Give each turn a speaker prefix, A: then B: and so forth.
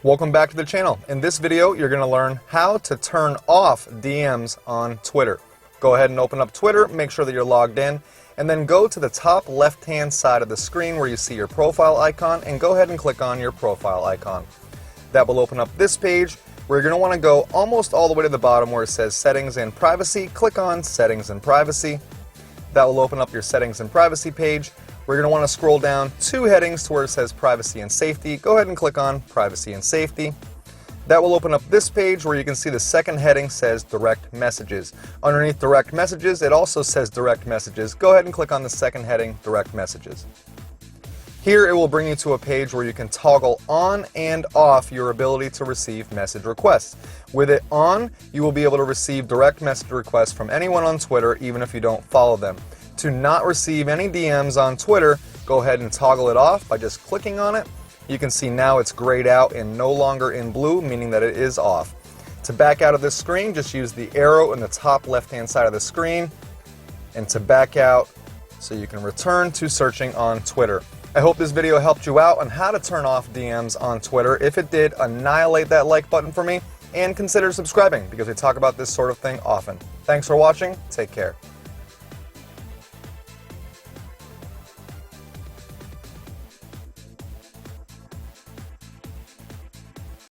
A: Welcome back to the channel. In this video, you're going to learn how to turn off DMs on Twitter. Go ahead and open up Twitter, make sure that you're logged in, and then go to the top left-hand side of the screen where you see your profile icon, and go ahead and click on your profile icon. That will open up this page where you're going to want to go almost all the way to the bottom where it says Settings and Privacy. Click on Settings and Privacy. That will open up your Settings and Privacy page. We're going to want to scroll down 2 headings to where it says Privacy and Safety. Go ahead and click on Privacy and Safety. That will open up this page where you can see the second heading says Direct Messages. Underneath Direct Messages, it also says Direct Messages. Go ahead and click on the second heading, Direct Messages. Here it will bring you to a page where you can toggle on and off your ability to receive message requests. With it on, you will be able to receive direct message requests from anyone on Twitter, even if you don't follow them. To not receive any DMs on Twitter, go ahead and toggle it off by just clicking on it. You can see now it's grayed out and no longer in blue, meaning that it is off. To back out of this screen, just use the arrow in the top left-hand side of the screen, and to back out so you can return to searching on Twitter. I hope this video helped you out on how to turn off DMs on Twitter. If it did, annihilate that like button for me and consider subscribing because we talk about this sort of thing often. Thanks for watching. Take care.